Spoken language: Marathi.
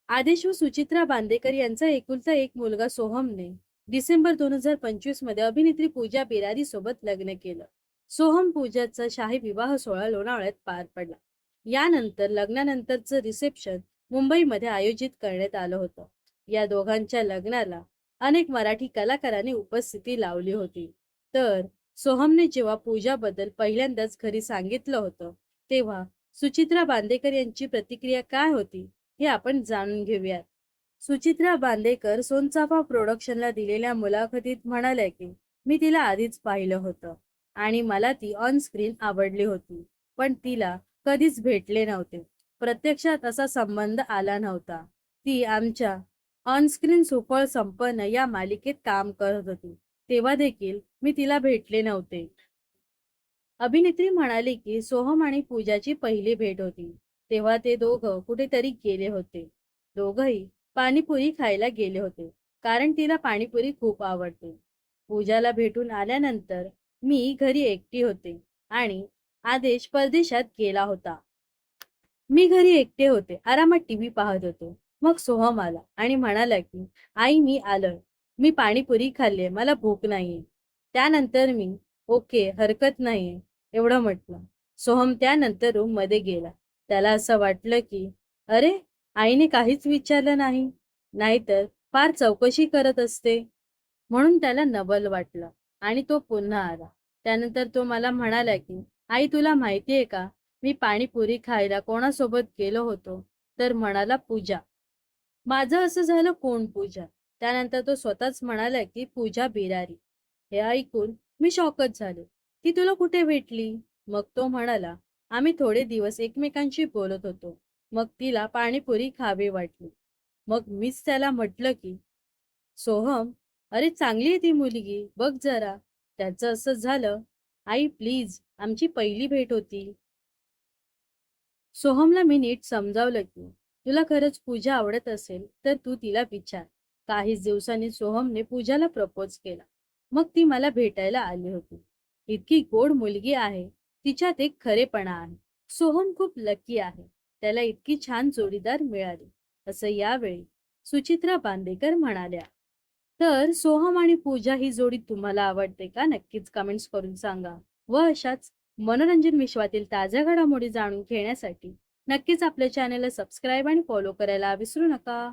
आदेश व सुचित्रा बांदेकर यांचा एकुलता एक मुलगा सोहमने डिसेंबर 2025 मध्ये अभिनेत्री पूजा बिरारी सोबत लग्न केलं. सोहम पूजाचा शाही विवाह सोहळा लोणावळ्यात पार पडला. यानंतर लग्नानंतरचं रिसेप्शन मुंबईमध्ये आयोजित करण्यात आलं होतं. या दोघांच्या लग्नाला अनेक मराठी कलाकारांनी उपस्थिती लावली होती. तर सोहमने जेव्हा पूजाबद्दल पहिल्यांदाच घरी सांगितलं होतं, तेव्हा सुचित्रा बांदेकर यांची प्रतिक्रिया काय होती हे आपण जाणून घेऊयात. सुचित्रा बांदेकर सोनचाफा प्रोडक्शनला दिलेल्या मुलाखतीत म्हणाल्या की मी तिला आधीच पाहिलं होतं आणि मला ती ऑन स्क्रीन आवडली होती, पण तिला कधीच भेटले नव्हते. प्रत्यक्षात असा संबंध आला नव्हता. ती आमच्या ऑन स्क्रीन सुफळ संपन्न या मालिकेत काम करत होती, तेव्हा देखील मी तिला भेटले नव्हते. अभिनेत्री म्हणाली की सोहम आणि पूजाची पहिली भेट होती तेव्हा ते दोघं कुठेतरी गेले होते. दोघंही पाणीपुरी खायला गेले होते, कारण तिला पाणीपुरी खूप आवडते. पूजाला भेटून आल्यानंतर मी घरी एकटी होते आणि आदेश परदेशात गेला होता. मी घरी एकटे होते, आरामात टीव्ही पाहत होते. मग सोहम आला आणि म्हणाला की आई मी आलोय, मी पाणीपुरी खाल्ली, मला भूक नाहीये. त्यानंतर मी ओके हरकत नाहीये एवढं म्हटलं. सोहम त्यानंतर रूम मध्ये गेला. त्याला असं वाटलं की अरे, आईने काहीच विचारलं नाही, नाहीतर फार चौकशी करत असते. म्हणून त्याला नवल वाटलं आणि तो पुन्हा आला. त्यानंतर तो मला म्हणाला की आई तुला माहितीये का, मी पाणीपुरी खायला कोणासोबत गेलो होतो? तर म्हणाला पूजा. माझं असं झालं कोण पूजा? त्यानंतर तो स्वतःच म्हणाला की पूजा बिरारी. हे ऐकून मी शॉकच झाले. ती तुला कुठे भेटली? मग तो म्हणाला आम्ही थोडे दिवस एकमेकांशी बोलत होतो. मग तिला पाणीपुरी खावी वाटली. मग मीच त्याला म्हटलं की सोहम, अरे चांगली आहे ती मुलगी, बघ जरा. त्याचं असं झालं. आई प्लीज, आमची पहिली भेट होती. सोहमला मी नीट समजावलं की तुला खरंच पूजा आवडत असेल तर तू तिला विचार. काहीच दिवसांनी सोहमने पूजाला प्रपोज केला. मग ती मला भेटायला आली होती. इतकी गोड मुलगी आहे, तिच्यात एक खरेपणा आहे. सोहम खूप लकी आहे, त्याला इतकी छान जोडीदार मिळाली, असं यावेळी सुचित्रा बांदेकर म्हणाल्या. तर सोहम आणि पूजा ही जोडी तुम्हाला आवडते का? नक्कीच कमेंट्स करून सांगा. व अशाच मनोरंजन विश्वातील ताज्या घडामोडी जाणून घेण्यासाठी नक्कीच आपल्या चॅनलला सबस्क्राईब आणि फॉलो करायला विसरू नका.